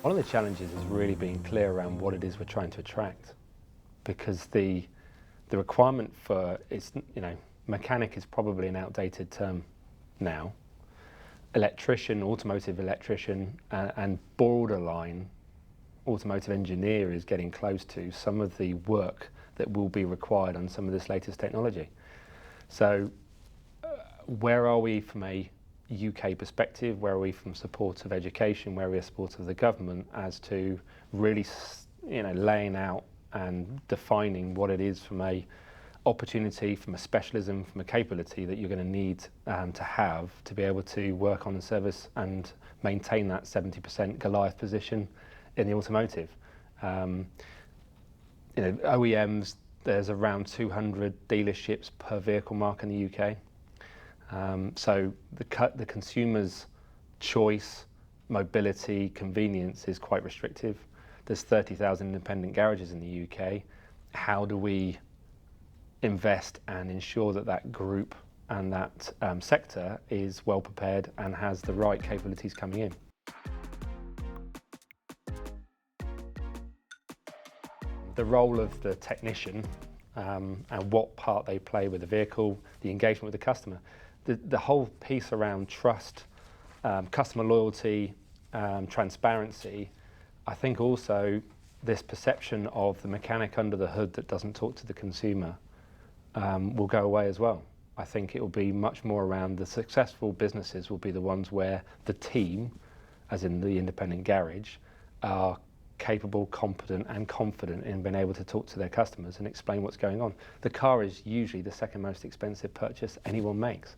One of the challenges is really being clear around what it is we're trying to attract, because the requirement for mechanic is probably an outdated term now. Electrician, automotive electrician, and borderline automotive engineer is getting close to some of the work that will be required on some of this latest technology. So where are we from a UK perspective? Where are we from support of education? Where are we a support of the government as to really laying out and defining what it is from a opportunity, from a specialism, from a capability that you're going to need to have to be able to work on the service and maintain that 70% Goliath position in the automotive. OEMs, there's around 200 dealerships per vehicle mark in the UK. So the consumer's choice, mobility, convenience is quite restrictive. There's 30,000 independent garages in the UK. How do we invest and ensure that that group and that sector is well prepared and has the right capabilities coming in? The role of the technician and what part they play with the vehicle, the engagement with the customer, the whole piece around trust, customer loyalty, transparency. I think also this perception of the mechanic under the hood that doesn't talk to the consumer will go away as well. I think it will be much more around the successful businesses will be the ones where the team, as in the independent garage, are capable, competent and confident in being able to talk to their customers and explain what's going on. The car is usually the second most expensive purchase anyone makes,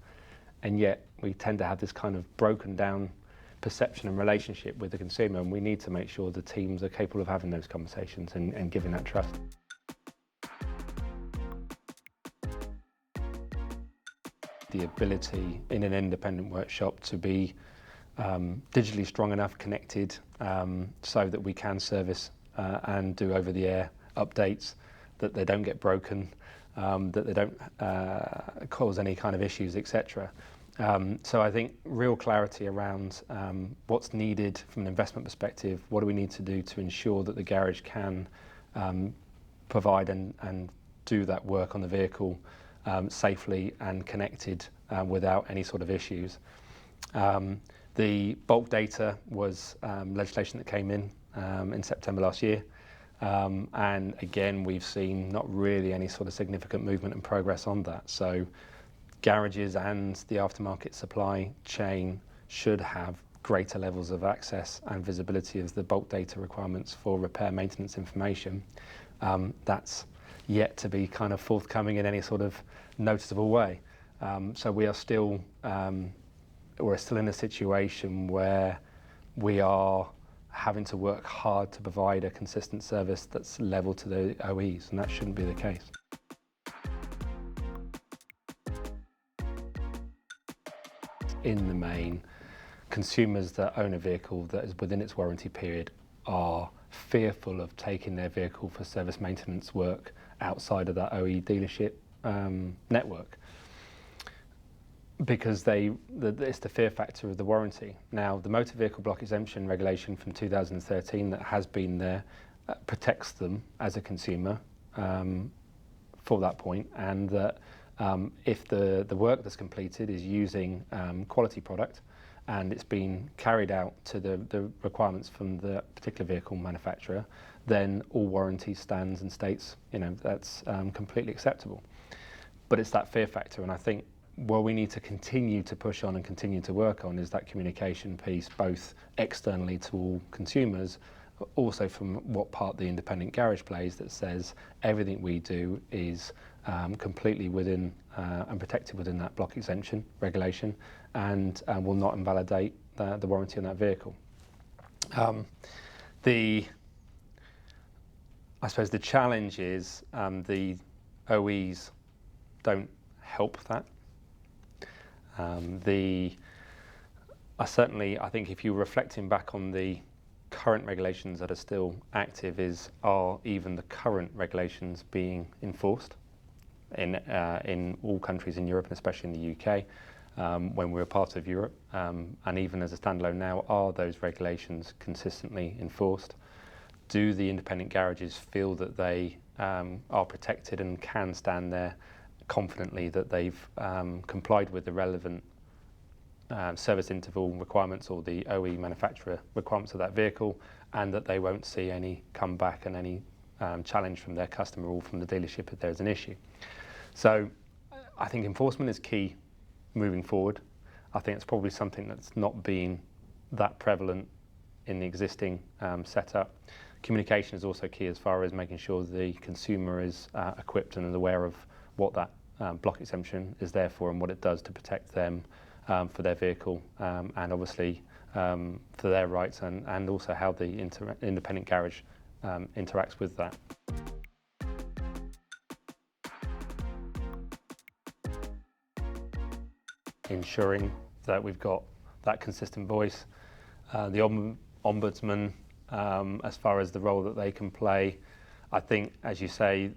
and yet we tend to have this kind of broken down perception and relationship with the consumer, and we need to make sure the teams are capable of having those conversations and giving that trust. The ability in an independent workshop to be digitally strong enough, connected, so that we can service and do over-the-air updates, that they don't get broken, that they don't cause any kind of issues, etc. So I think real clarity around what's needed from an investment perspective, what do we need to do to ensure that the garage can provide and do that work on the vehicle safely and connected without any sort of issues. The bulk data was legislation that came in September last year, and again we've seen not really any sort of significant movement and progress on that. So garages and the aftermarket supply chain should have greater levels of access and visibility of the bulk data requirements for repair maintenance information. That's yet to be kind of forthcoming in any sort of noticeable way. So we're still in a situation where we are having to work hard to provide a consistent service that's level to the OEs, and that shouldn't be the case. In the main, consumers that own a vehicle that is within its warranty period are fearful of taking their vehicle for service maintenance work outside of that OE dealership network, because it's the fear factor of the warranty. Now, the motor vehicle block exemption regulation from 2013 that has been there protects them as a consumer for that point, and that if the work that's completed is using quality product and it's been carried out to the requirements from the particular vehicle manufacturer, then all warranty stands and states, that's completely acceptable. But it's that fear factor, and I think what we need to continue to push on and continue to work on is that communication piece, both externally to all consumers, but also from what part the independent garage plays, that says everything we do is completely within and protected within that block exemption regulation, and will not invalidate the warranty on that vehicle. I suppose the challenge is the OEs don't help that. I think if you're reflecting back on the current regulations that are still active, are even the current regulations being enforced in all countries in Europe, and especially in the UK? when we were part of Europe, and even as a standalone now, are those regulations consistently enforced? Do the independent garages feel that they are protected and can stand there confidently that they've complied with the relevant service interval requirements or the OE manufacturer requirements of that vehicle, and that they won't see any comeback and any challenge from their customer or from the dealership if there's an issue? So I think enforcement is key moving forward. I think it's probably something that's not been that prevalent in the existing setup. Communication is also key as far as making sure the consumer is equipped and is aware of what that block exemption is there for and what it does to protect them for their vehicle, and obviously for their rights, and also how the independent garage interacts with that. Ensuring that we've got that consistent voice. The ombudsman, as far as the role that they can play, I think, as you say,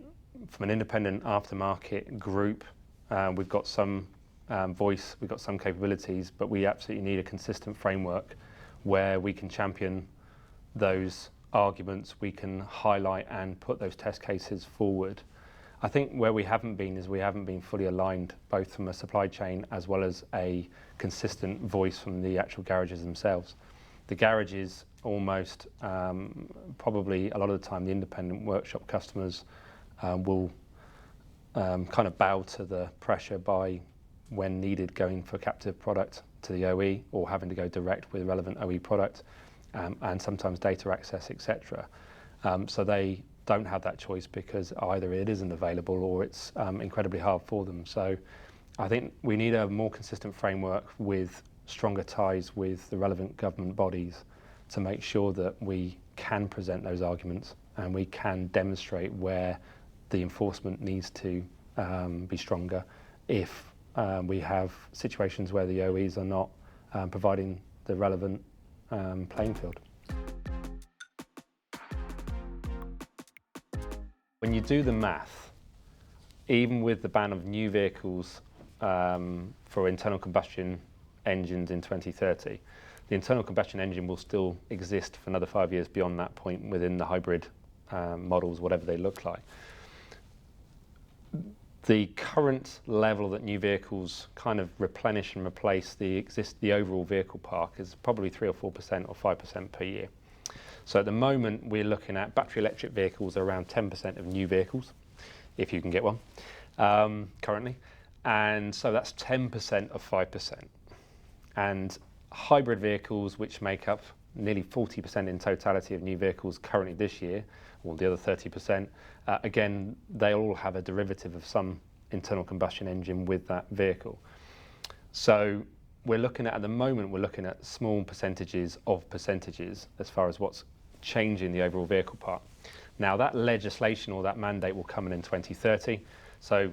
from an independent aftermarket group, we've got some voice, we've got some capabilities, but we absolutely need a consistent framework where we can champion those arguments, we can highlight and put those test cases forward. I think where we haven't been is we haven't been fully aligned, both from a supply chain as well as a consistent voice from the actual garages themselves. The garages almost, probably a lot of the time, the independent workshop customers will kind of bow to the pressure by, when needed, going for captive product to the OE or having to go direct with relevant OE product, and sometimes data access, etc. So they don't have that choice because either it isn't available or it's incredibly hard for them. So I think we need a more consistent framework with stronger ties with the relevant government bodies to make sure that we can present those arguments and we can demonstrate where the enforcement needs to be stronger if we have situations where the OEs are not providing the relevant playing field. When you do the math, even with the ban of new vehicles for internal combustion engines in 2030, the internal combustion engine will still exist for another 5 years beyond that point within the hybrid models, whatever they look like. The current level that new vehicles kind of replenish and replace the overall vehicle park is probably 3 or 4% or 5% per year. So at the moment, we're looking at battery electric vehicles around 10% of new vehicles, if you can get one, currently. And so that's 10% of 5%. And hybrid vehicles, which make up nearly 40% in totality of new vehicles currently this year, or the other 30%, again, they all have a derivative of some internal combustion engine with that vehicle. So we're looking at the moment, we're looking at small percentages of percentages as far as what's changing the overall vehicle park. Now that legislation or that mandate will come in 2030. So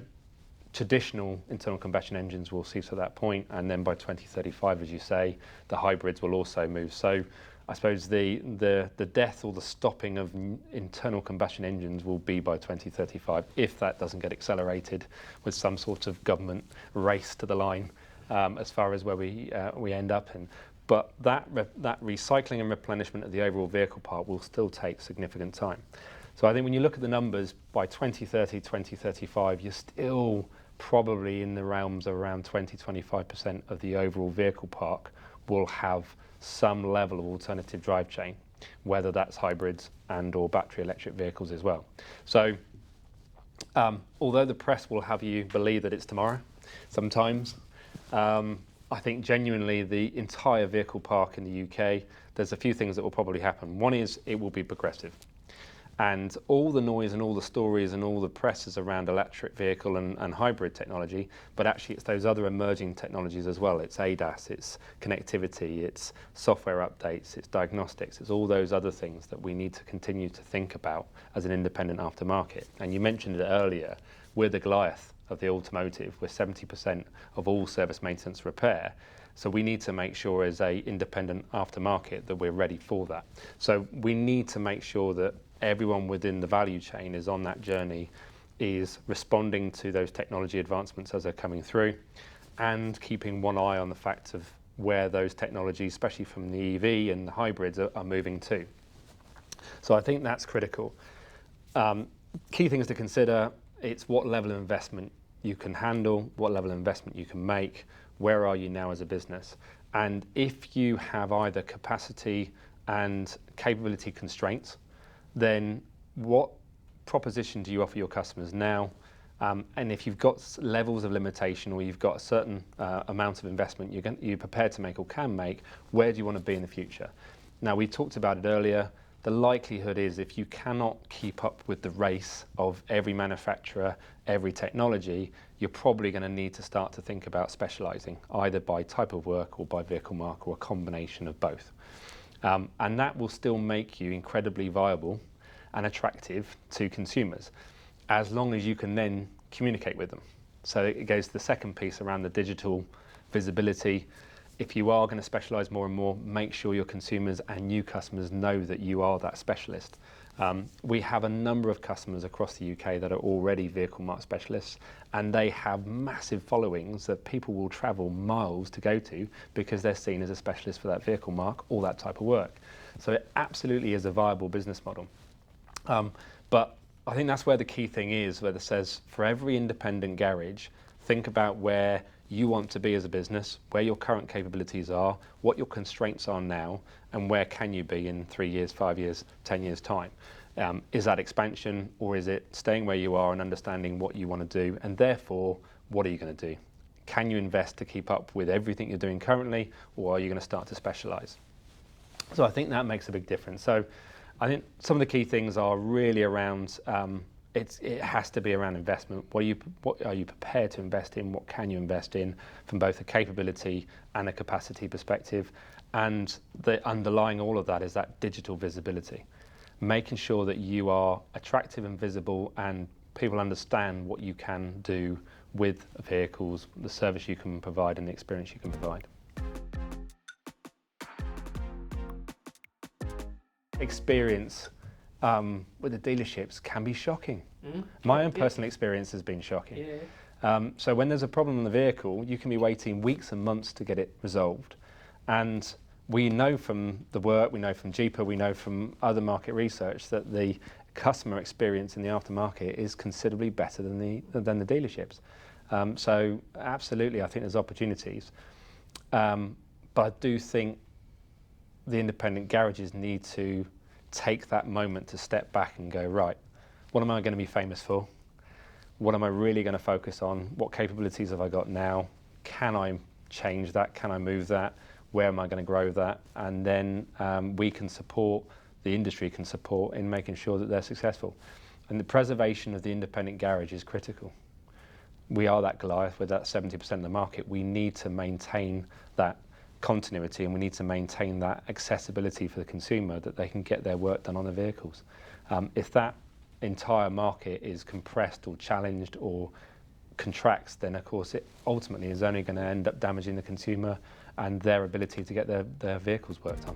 traditional internal combustion engines will cease at that point, and then by 2035, as you say, the hybrids will also move. So I suppose the death or the stopping of internal combustion engines will be by 2035, if that doesn't get accelerated with some sort of government race to the line as far as where we end up in. But that recycling and replenishment of the overall vehicle park will still take significant time. So I think when you look at the numbers, by 2030, 2035, you're still probably in the realms of around 20-25% of the overall vehicle park will have some level of alternative drivetrain, whether that's hybrids and or battery electric vehicles as well. So although the press will have you believe that it's tomorrow, sometimes, I think genuinely the entire vehicle park in the UK, there's a few things that will probably happen. One is it will be progressive. And all the noise and all the stories and all the press is around electric vehicle and hybrid technology, but actually it's those other emerging technologies as well. It's ADAS, it's connectivity, it's software updates, it's diagnostics, it's all those other things that we need to continue to think about as an independent aftermarket. And you mentioned it earlier, we're the Goliath of the automotive. We're 70% of all service maintenance repair. So we need to make sure as a independent aftermarket that we're ready for that. So we need to make sure that everyone within the value chain is on that journey, is responding to those technology advancements as they're coming through, and keeping one eye on the fact of where those technologies, especially from the EV and the hybrids, are moving to. So I think that's critical. Key things to consider, it's what level of investment you can handle, what level of investment you can make, where are you now as a business? And if you have either capacity and capability constraints, then what proposition do you offer your customers now? And if you've got levels of limitation, or you've got a certain amount of investment you're prepared to make or can make, where do you want to be in the future? Now, we talked about it earlier. The likelihood is if you cannot keep up with the race of every manufacturer, every technology, you're probably going to need to start to think about specializing, either by type of work or by vehicle mark, or a combination of both. And that will still make you incredibly viable and attractive to consumers, as long as you can then communicate with them. So it goes to the second piece around the digital visibility. If you are going to specialise more and more, make sure your consumers and new customers know that you are that specialist. We have a number of customers across the UK that are already vehicle mark specialists, and they have massive followings that people will travel miles to go to because they're seen as a specialist for that vehicle mark or that type of work. So it absolutely is a viable business model. But I think that's where the key thing is, where it says for every independent garage, think about where you want to be as a business, where your current capabilities are, what your constraints are now, and where can you be in 3 years, 5 years, 10 years time. Is that expansion, or is it staying where you are and understanding what you want to do, and therefore what are you going to do? Can you invest to keep up with everything you're doing currently, or are you going to start to specialize? So I think that makes a big difference. So I think some of the key things are really around, it has to be around investment. What are you prepared to invest in? What can you invest in from both a capability and a capacity perspective? And the underlying all of that is that digital visibility, making sure that you are attractive and visible and people understand what you can do with vehicles, the service you can provide and the experience you can provide. Experience with the dealerships can be shocking. My own personal experience has been shocking. So when there's a problem in the vehicle, you can be waiting weeks and months to get it resolved. And we know from the work, we know from Jeeper, we know from other market research that the customer experience in the aftermarket is considerably better than the dealerships. So absolutely, I think there's opportunities. But I do think the independent garages need to take that moment to step back and go, right, what am I going to be famous for? What am I really going to focus on? What capabilities have I got now? Can I change that? Can I move that? Where am I going to grow that? And then we can support, the industry can support in making sure that they're successful. And the preservation of the independent garage is critical. We are that Goliath with that 70% of the market. We need to maintain that continuity, and we need to maintain that accessibility for the consumer, that they can get their work done on the vehicles. If that entire market is compressed or challenged or contracts, then of course it ultimately is only going to end up damaging the consumer and their ability to get their vehicles worked on.